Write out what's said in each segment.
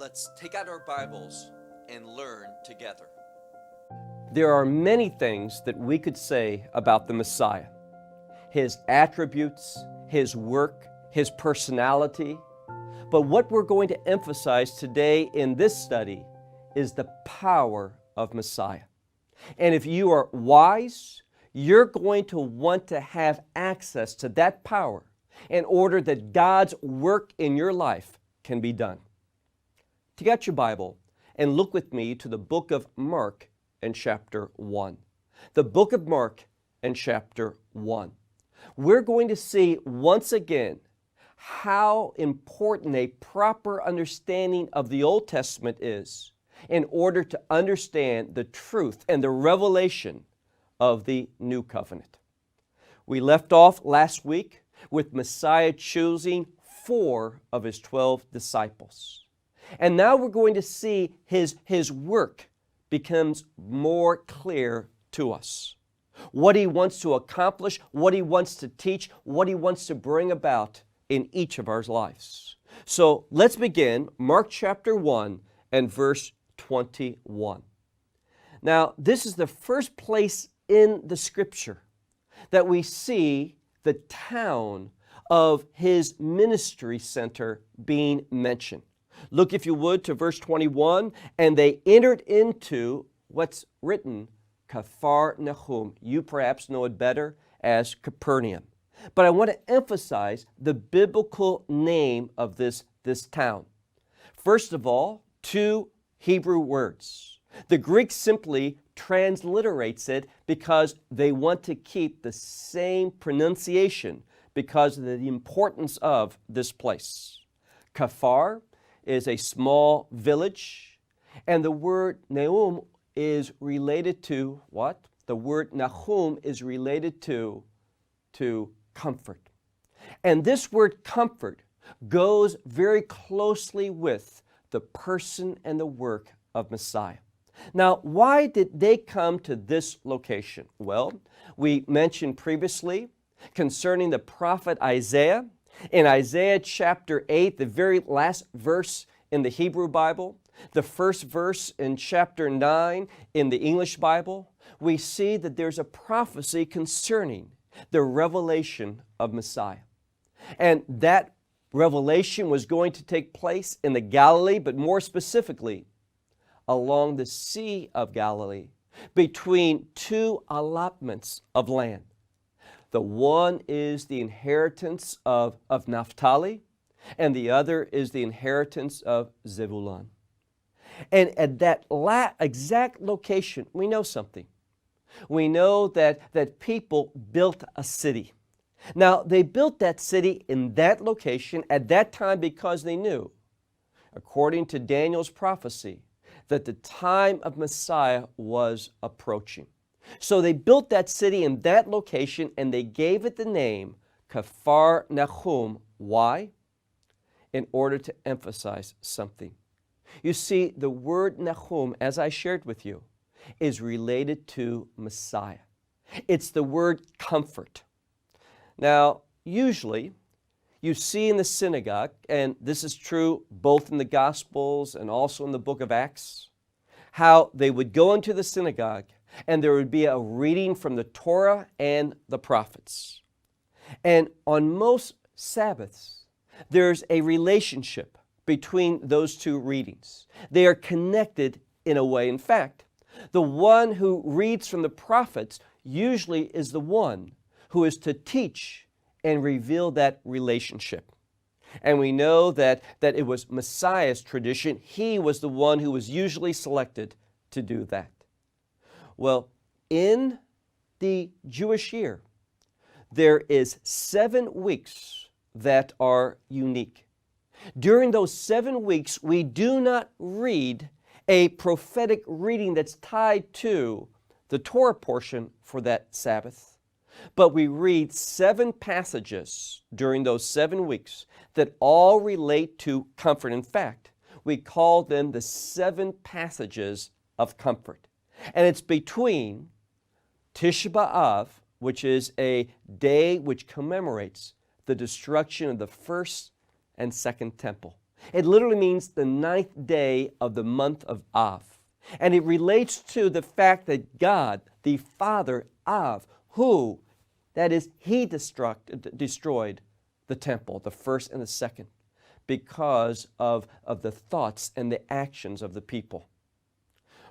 Let's take out our Bibles and learn together. There are many things that we could say about the Messiah. His attributes, his work, his personality. But what we're going to emphasize today in this study is the power of Messiah. And if you are wise, you're going to want to have access to that power in order that God's work in your life can be done. Take out your Bible and look with me to the book of Mark and chapter 1. The book of Mark and chapter 1. We're going to see once again how important a proper understanding of the Old Testament is in order to understand the truth and the revelation of the New Covenant. We left off last week with Messiah choosing 4 of his 12 disciples. And now we're going to see his work becomes more clear to us. What he wants to accomplish, what he wants to teach, what he wants to bring about in each of our lives. So let's begin Mark chapter 1 and verse 21. Now, this is the first place in the Scripture that we see the town of his ministry center being mentioned. Look, if you would, to verse 21. And they entered into what's written, Capharnaum. You perhaps know it better as Capernaum. But I want to emphasize the biblical name of this town. First of all, 2 Hebrew words. The Greek simply transliterates it because they want to keep the same pronunciation because of the importance of this place. Kafar is a small village, and the word Neum is related to what? The word Nahum is related to comfort. And this word comfort goes very closely with the person and the work of Messiah. Now, why did they come to this location? Well, we mentioned previously concerning the prophet Isaiah. In Isaiah chapter 8, the very last verse in the Hebrew Bible, the first verse in chapter 9 in the English Bible, we see that there's a prophecy concerning the revelation of Messiah. And that revelation was going to take place in the Galilee, but more specifically, along the Sea of Galilee, between 2 allotments of land. The one is the inheritance of Naphtali, and the other is the inheritance of Zebulun. And at that exact location, we know something. We know that people built a city. Now, they built that city in that location at that time because they knew, according to Daniel's prophecy, that the time of Messiah was approaching. So they built that city in that location and they gave it the name Capharnaum. Why? In order to emphasize something. You see, the word Nahum, as I shared with you, is related to Messiah. It's the word comfort. Now, usually, you see in the synagogue, and this is true both in the Gospels and also in the book of Acts, how they would go into the synagogue and there would be a reading from the Torah and the prophets. And on most Sabbaths, there's a relationship between those 2 readings. They are connected in a way. In fact, the one who reads from the prophets usually is the one who is to teach and reveal that relationship. And we know that it was Messiah's tradition. He was the one who was usually selected to do that. Well, in the Jewish year, there is 7 weeks that are unique. During those 7 weeks, we do not read a prophetic reading that's tied to the Torah portion for that Sabbath, but we read 7 passages during those 7 weeks that all relate to comfort. In fact, we call them the 7 passages of comfort. And it's between Tisha B'Av, which is a day which commemorates the destruction of the first and second temple. It literally means the 9th day of the month of Av. And it relates to the fact that God, the Father Av, who, that is, He destroyed the temple, the first and the second, because of the thoughts and the actions of the people.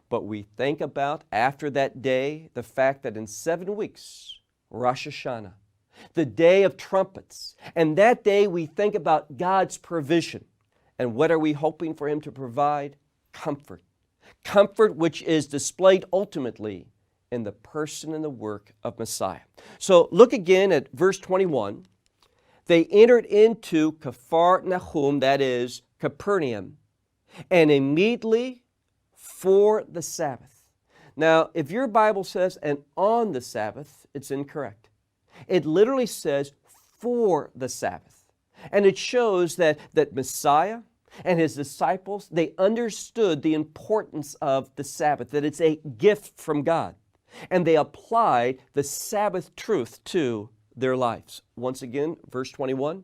But we think about, after that day, the fact that in 7 weeks, Rosh Hashanah, the day of trumpets, and that day we think about God's provision. And what are we hoping for Him to provide? Comfort. Comfort which is displayed ultimately in the person and the work of Messiah. So look again at verse 21. They entered into Kfar Nahum, that is Capernaum, and immediately for the Sabbath. Now, if your Bible says, and on the Sabbath, it's incorrect. It literally says, for the Sabbath. And it shows that Messiah and His disciples, they understood the importance of the Sabbath, that it's a gift from God. And they applied the Sabbath truth to their lives. Once again, verse 21.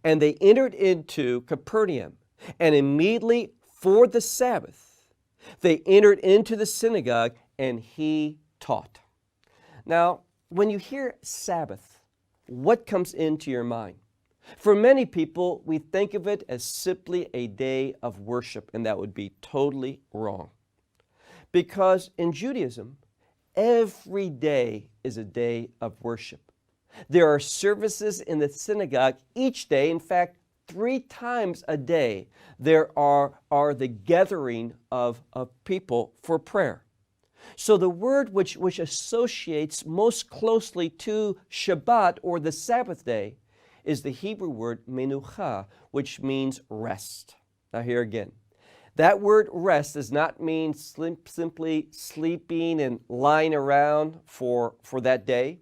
And they entered into Capernaum, and immediately for the Sabbath, they entered into the synagogue, and He taught. Now, when you hear Sabbath, what comes into your mind? For many people, we think of it as simply a day of worship, and that would be totally wrong. Because in Judaism, every day is a day of worship. There are services in the synagogue each day. In fact, 3 times a day, there are the gathering of people for prayer. So the word which associates most closely to Shabbat, or the Sabbath day, is the Hebrew word menucha, which means rest. Now here again, that word rest does not mean simply sleeping and lying around for that day,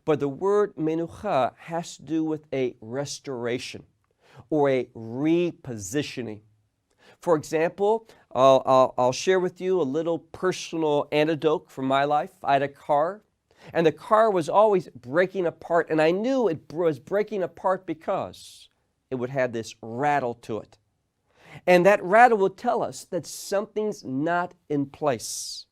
but the word menucha has to do with a restoration or a repositioning. For example, I'll share with you a little personal anecdote from my life. I had a car, and the car was always breaking apart, and I knew it was breaking apart because it would have this rattle to it. And that rattle would tell us that something's not in place.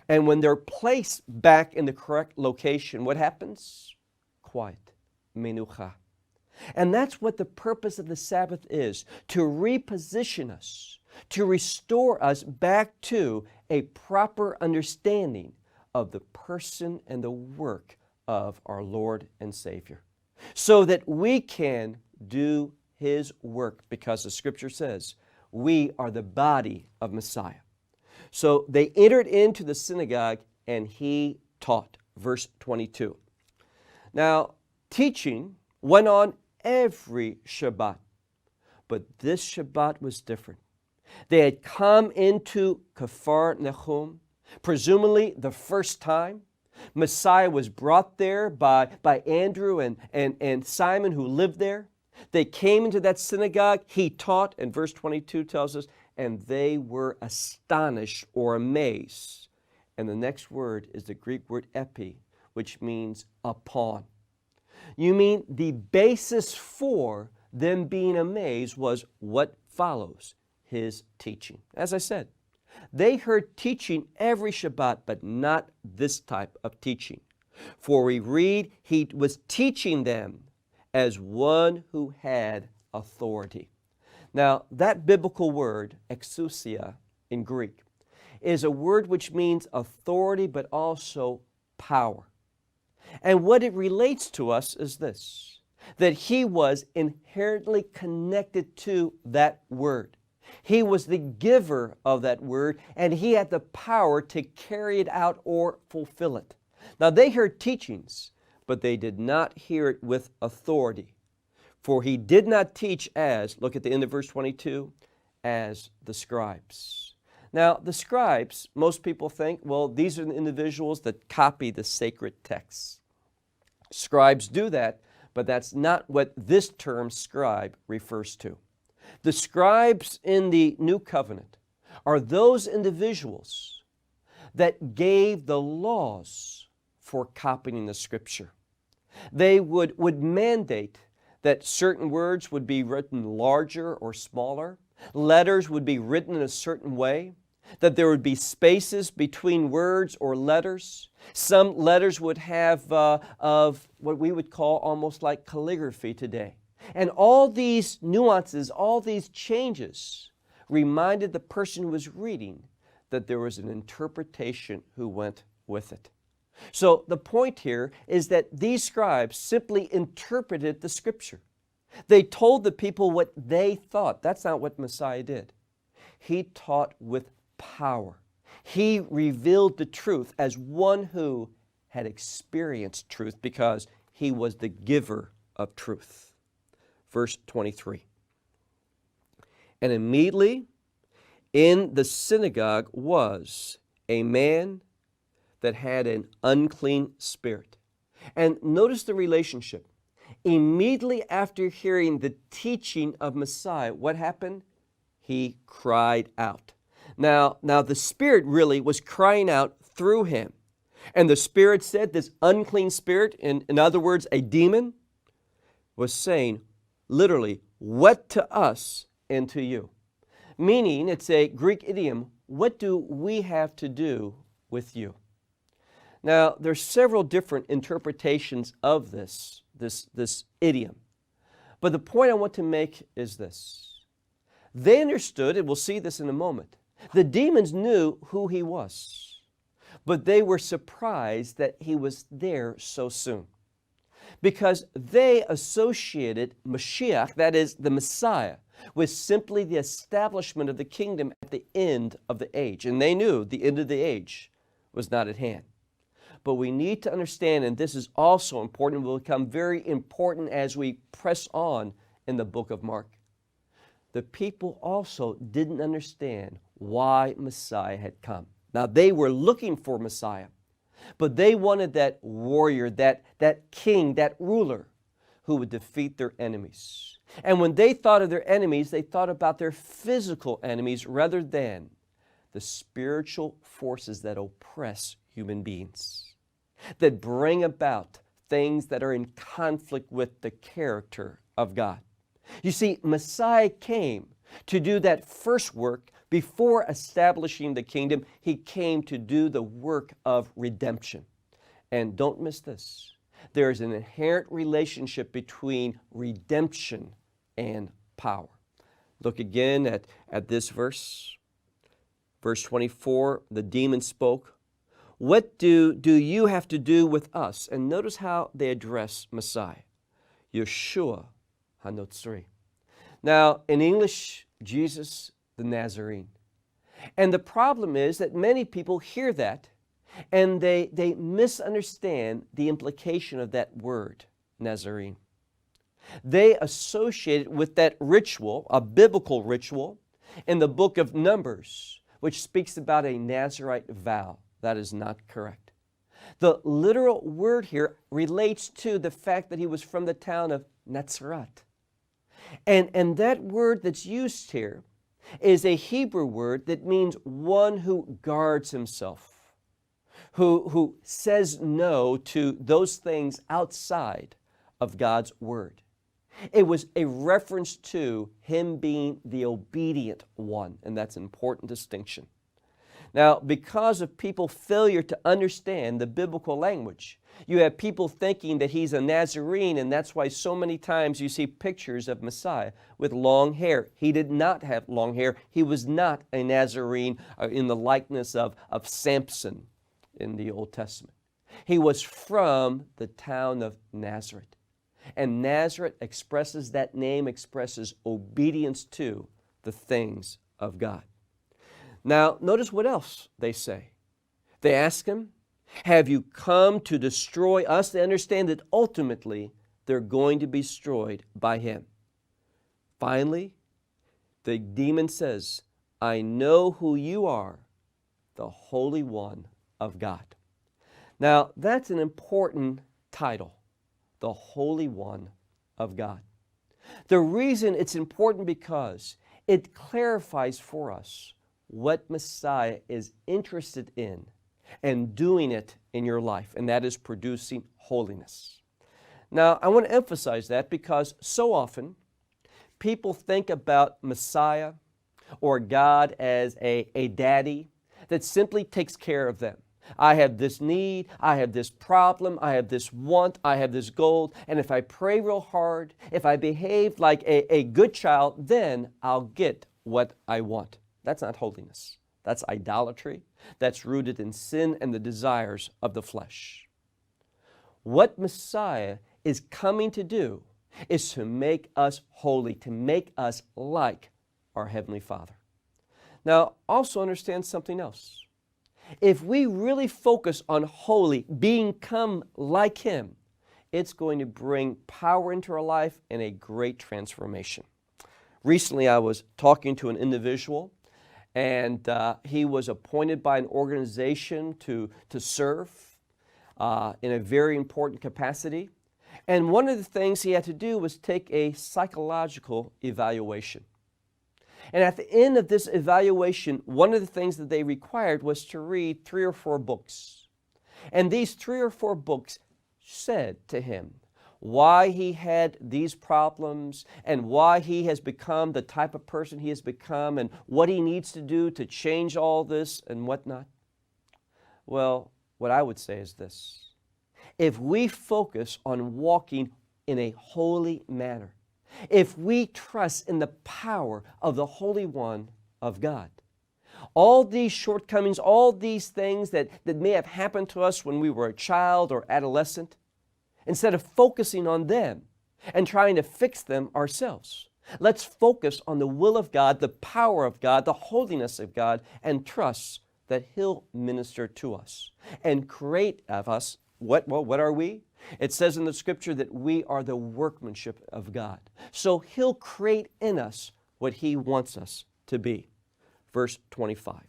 And when they're placed back in the correct location, what happens? Quiet. Menucha. And that's what the purpose of the Sabbath is, to reposition us, to restore us back to a proper understanding of the person and the work of our Lord and Savior, so that we can do His work, because the Scripture says we are the body of Messiah. So they entered into the synagogue, and He taught. Verse 22. Now, teaching went on every Shabbat, but this Shabbat was different. They had come into Kfar Nahum, presumably the first time. Messiah was brought there by Andrew and Simon, who lived there. They came into that synagogue. He taught, and verse 22 tells us, and they were astonished or amazed. And the next word is the Greek word epi, which means upon. You mean the basis for them being amazed was what follows: His teaching. As I said, they heard teaching every Shabbat, but not this type of teaching. For we read, He was teaching them as one who had authority. Now, that biblical word, exousia in Greek, is a word which means authority, but also power. And what it relates to us is this: that He was inherently connected to that word. He was the giver of that word, and He had the power to carry it out or fulfill it. Now, they heard teachings, but they did not hear it with authority. For He did not teach as, look at the end of verse 22, as the scribes. Now, the scribes, most people think, well, these are the individuals that copy the sacred texts. Scribes do that, but that's not what this term scribe refers to. The scribes in the New Covenant are those individuals that gave the laws for copying the Scripture. They would mandate that certain words would be written larger or smaller. Letters would be written in a certain way, that there would be spaces between words or letters. Some letters would have of what we would call almost like calligraphy today. And all these nuances, all these changes reminded the person who was reading that there was an interpretation who went with it. So the point here is that these scribes simply interpreted the Scripture. They told the people what they thought. That's not what Messiah did. He taught with power. He revealed the truth as one who had experienced truth because he was the giver of truth. Verse 23. And immediately in the synagogue was a man that had an unclean spirit. And notice the relationship. Immediately after hearing the teaching of Messiah, what happened? He cried out. Now the Spirit really was crying out through him. And the Spirit said, this unclean spirit, in other words, a demon, was saying, literally, what to us and to you? Meaning, it's a Greek idiom, what do we have to do with you? Now, there's several different interpretations of this idiom. But the point I want to make is this. They understood, and we'll see this in a moment, the demons knew who he was, but they were surprised that he was there so soon, because they associated Mashiach, that is the Messiah, with simply the establishment of the kingdom at the end of the age. And they knew the end of the age was not at hand. But we need to understand, and this is also important, will become very important as we press on in the book of Mark. The people also didn't understand why Messiah had come. Now, they were looking for Messiah, but they wanted that warrior, that king, that ruler who would defeat their enemies. And when they thought of their enemies, they thought about their physical enemies rather than the spiritual forces that oppress human beings, that bring about things that are in conflict with the character of God. You see, Messiah came to do that first work. Before establishing the kingdom, he came to do the work of redemption. And don't miss this. There is an inherent relationship between redemption and power. Look again at this verse. Verse 24, the demon spoke. What do you have to do with us? And notice how they address Messiah. Yeshua HaNotzri. Now, in English, Jesus the Nazarene. And the problem is that many people hear that and they misunderstand the implication of that word, Nazarene. They associate it with that ritual, a biblical ritual, in the book of Numbers, which speaks about a Nazirite vow. That is not correct. The literal word here relates to the fact that he was from the town of Nazareth. And that word that's used here is a Hebrew word that means one who guards himself, who says no to those things outside of God's word. It was a reference to him being the obedient one, and that's an important distinction. Now, because of people's failure to understand the biblical language, you have people thinking that he's a Nazarene, and that's why so many times you see pictures of Messiah with long hair. He did not have long hair. He was not a Nazarene in the likeness of Samson in the Old Testament. He was from the town of Nazareth. And Nazareth expresses, that name expresses obedience to the things of God. Now, notice what else they say. They ask him, have you come to destroy us? They understand that ultimately they're going to be destroyed by him. Finally, the demon says, I know who you are, the Holy One of God. Now, that's an important title, the Holy One of God. The reason it's important because it clarifies for us what Messiah is interested in and doing it in your life, and that is producing holiness. Now, I want to emphasize that because so often people think about Messiah or God as a daddy that simply takes care of them. I have this need, I have this problem, I have this want, I have this goal, and if I pray real hard, if I behave like a good child, then I'll get what I want. That's not holiness. That's idolatry. That's rooted in sin and the desires of the flesh. What Messiah is coming to do is to make us holy, to make us like our Heavenly Father. Now, also understand something else. If we really focus on holy, become like Him, it's going to bring power into our life and a great transformation. Recently, I was talking to an individual, and he was appointed by an organization to serve in a very important capacity. And one of the things he had to do was take a psychological evaluation. And at the end of this evaluation, one of the things that they required was to read 3 or 4 books. And these 3 or 4 books said to him why he had these problems and why he has become the type of person he has become and what he needs to do to change all this and whatnot. Well, what I would say is this. If we focus on walking in a holy manner, if we trust in the power of the Holy One of God, all these shortcomings, all these things that may have happened to us when we were a child or adolescent, instead of focusing on them and trying to fix them ourselves, let's focus on the will of God, the power of God, the holiness of God, and trust that He'll minister to us and create of us what are we? It says in the Scripture that we are the workmanship of God. So He'll create in us what He wants us to be. Verse 25.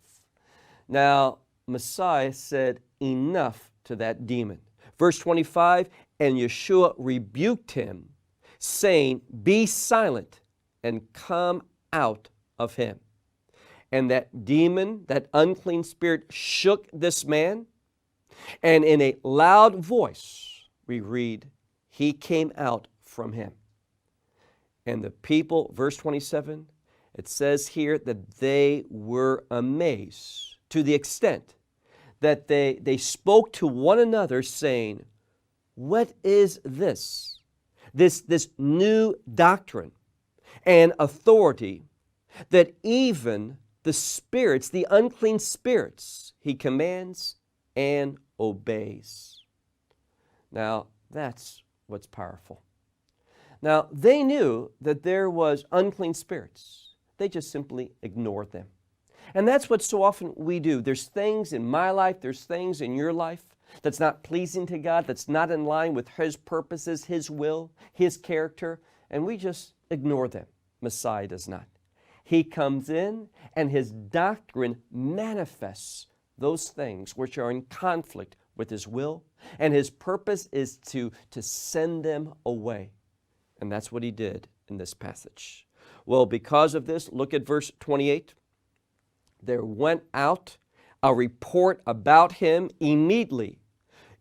Now, Messiah said enough to that demon. Verse 25, and Yeshua rebuked him, saying, be silent and come out of him. And that demon, that unclean spirit, shook this man, and in a loud voice, we read, he came out from him. And the people, verse 27, it says here that they were amazed to the extent that they spoke to one another saying, what is this? This new doctrine and authority that even the spirits, the unclean spirits, He commands and obeys. Now, that's what's powerful. Now, they knew that there was unclean spirits. They just simply ignored them. And that's what so often we do. There's things in my life, there's things in your life that's not pleasing to God, that's not in line with His purposes, His will, His character, and we just ignore them. Messiah does not. He comes in and His doctrine manifests those things which are in conflict with His will, and His purpose is to send them away. And that's what He did in this passage. Well, because of this, look at verse 28. There went out a report about Him immediately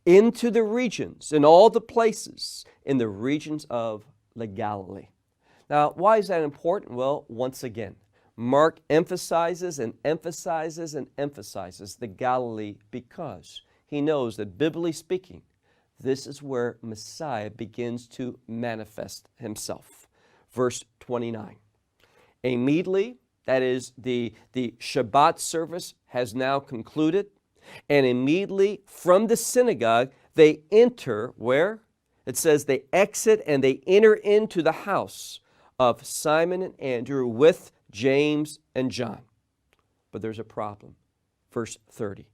into the regions, in all the places, in the regions of the Galilee. Now, why is that important? Well, once again, Mark emphasizes and emphasizes and emphasizes the Galilee because he knows that, biblically speaking, this is where Messiah begins to manifest Himself. Verse 29. Immediately, that is, the Shabbat service has now concluded, and immediately from the synagogue they enter, where? It says they exit and they enter into the house of Simon and Andrew with James and John. But there's a problem. Verse 30.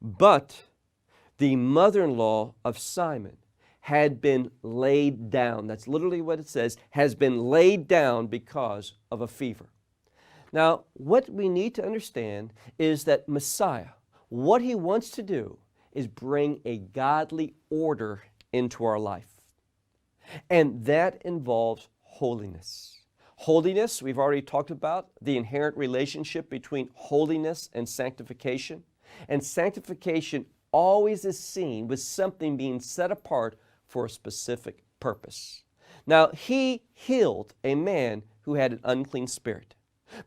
But the mother-in-law of Simon had been laid down. That's literally what it says, has been laid down because of a fever. Now, what we need to understand is that Messiah, what He wants to do is bring a godly order into our life. And that involves holiness. Holiness, we've already talked about the inherent relationship between holiness and sanctification. And sanctification always is seen with something being set apart for a specific purpose. Now, he healed a man who had an unclean spirit.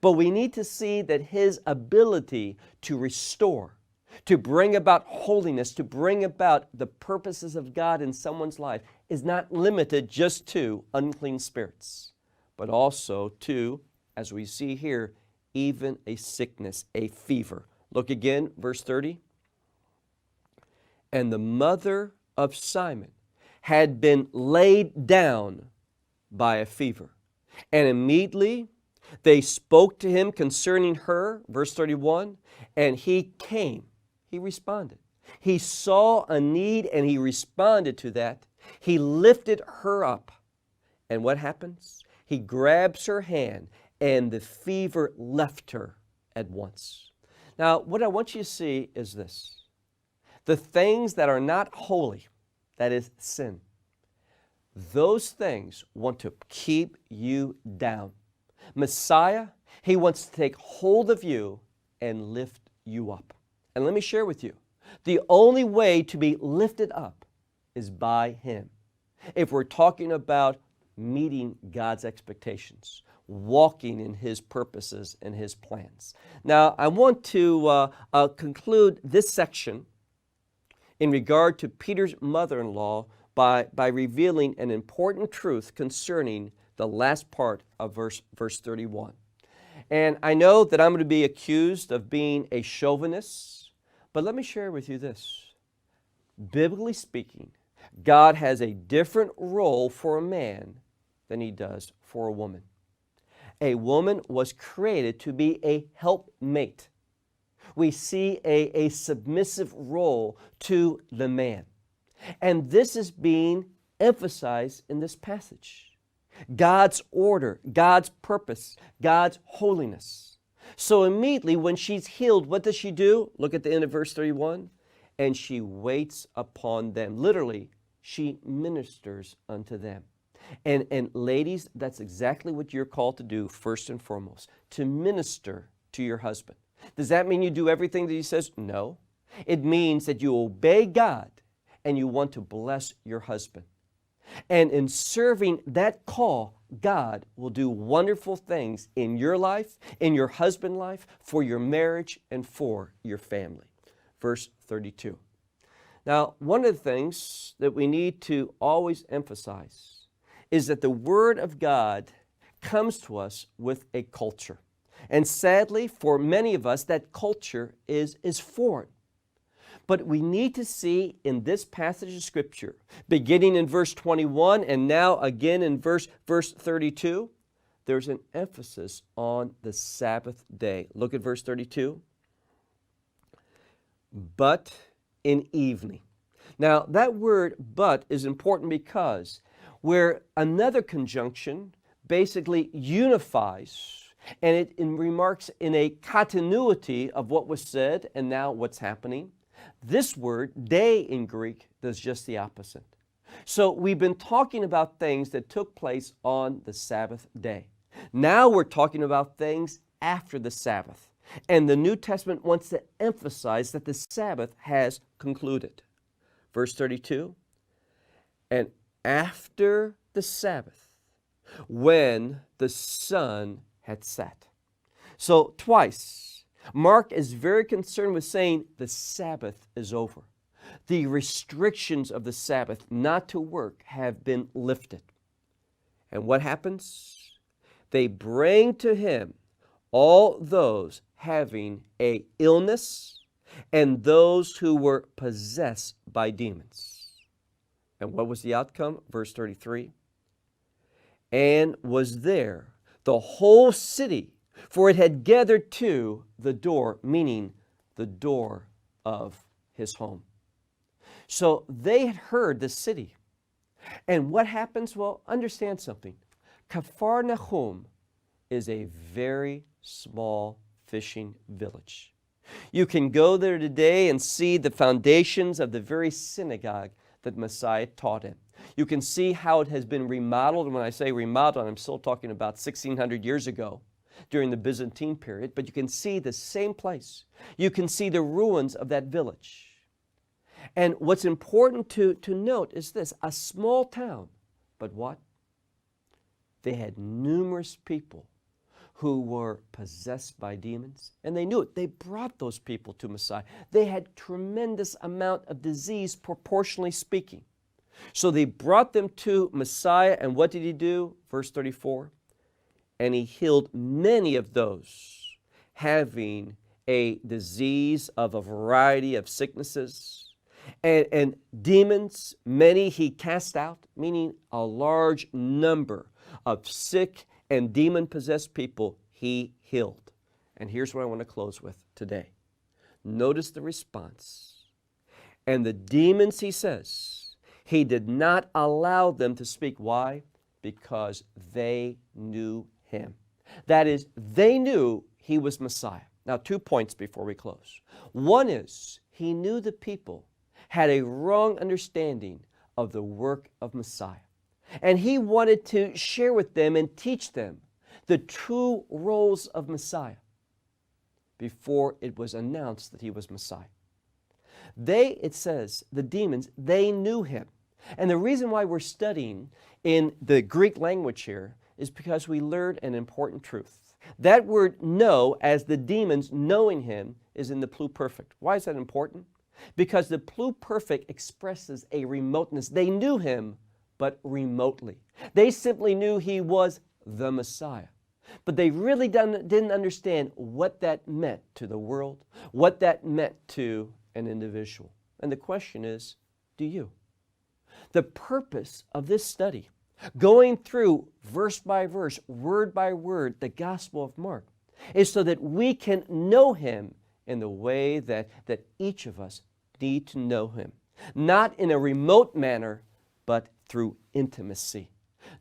But we need to see that his ability to restore, to bring about holiness, to bring about the purposes of God in someone's life is not limited just to unclean spirits, but also to, as we see here, even a sickness, a fever. Look again, verse 30. And the mother of Simon had been laid down by a fever. And immediately they spoke to him concerning her, verse 31, and he came. He responded. He saw a need and he responded to that. He lifted her up. And what happens? He grabs her hand and the fever left her at once. Now, what I want you to see is this. The things that are not holy, that is sin, those things want to keep you down. Messiah, he wants to take hold of you and lift you up. And let me share with you, the only way to be lifted up is by him. If we're talking about meeting God's expectations, walking in his purposes and his plans. Now, I want to conclude this section in regard to Peter's mother-in-law by revealing an important truth concerning the last part of verse 31. And I know that I'm going to be accused of being a chauvinist, but let me share with you this. Biblically speaking, God has a different role for a man than he does for a woman. A woman was created to be a helpmate. We see a submissive role to the man. And this is being emphasized in this passage. God's order, God's purpose, God's holiness. So immediately when she's healed, what does she do? Look at the end of verse 31. And she waits upon them. Literally, she ministers unto them. And ladies, that's exactly what you're called to do first and foremost, to minister to your husband. Does that mean you do everything that he says? No. It means that you obey God and you want to bless your husband. And in serving that call, God will do wonderful things in your life, in your husband's life, for your marriage, and for your family. Verse 32. Now, one of the things that we need to always emphasize is that the Word of God comes to us with a culture. And sadly, for many of us, that culture is foreign. But we need to see in this passage of Scripture, beginning in verse 21 and now again in verse 32, there's an emphasis on the Sabbath day. Look at verse 32. But in evening. Now, that word but is important because where another conjunction basically unifies and it remarks in a continuity of what was said and now what's happening. This word, day in Greek, does just the opposite. So we've been talking about things that took place on the Sabbath day. Now we're talking about things after the Sabbath. And the New Testament wants to emphasize that the Sabbath has concluded. Verse 32, and after the Sabbath, when the sun had set. So twice, Mark is very concerned with saying the Sabbath is over. The restrictions of the Sabbath not to work have been lifted. And what happens? They bring to him all those having an illness and those who were possessed by demons. And what was the outcome? Verse 33. And was there the whole city, for it had gathered to the door, meaning the door of his home. So they had heard the city. And what happens? Well, understand something. Capharnaum is a very small fishing village. You can go there today and see the foundations of the very synagogue that Messiah taught in. You can see how it has been remodeled. And when I say remodeled, I'm still talking about 1600 years ago during the Byzantine period. But you can see the same place. You can see the ruins of that village. And what's important to note is this. A small town But what? They had numerous people who were possessed by demons, and they knew it. They brought those people to Messiah. They had tremendous amount of disease, proportionally speaking. So they brought them to Messiah, and what did he do? Verse 34, and he healed many of those having a disease of a variety of sicknesses. And demons, many he cast out, meaning a large number of sick and demon-possessed people he healed. And here's what I want to close with today. Notice the response. And the demons, he says, he did not allow them to speak. Why? Because they knew him. That is, they knew he was Messiah. Now, 2 points before we close. One is, he knew the people had a wrong understanding of the work of Messiah. And he wanted to share with them and teach them the true roles of Messiah before it was announced that he was Messiah. It says, the demons, they knew him. And the reason why we're studying in the Greek language here is because we learned an important truth. That word know, as the demons knowing him, is in the pluperfect. Why is that important? Because the pluperfect expresses a remoteness. They knew him, but remotely. They simply knew he was the Messiah. But they really didn't understand what that meant to the world, what that meant to an individual. And the question is, do you? The purpose of this study, going through verse by verse, word by word, the Gospel of Mark, is so that we can know him in the way that each of us need to know him. Not in a remote manner, but through intimacy.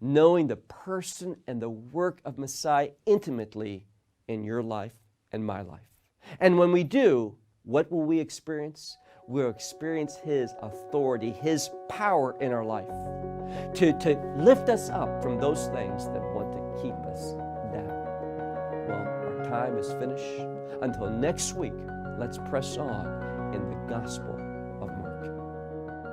Knowing the person and the work of Messiah intimately in your life and my life. And when we do, what will we experience? We'll experience his authority, his power in our life to lift us up from those things that want to keep us down. Well, our time is finished. Until next week, let's press on in the gospel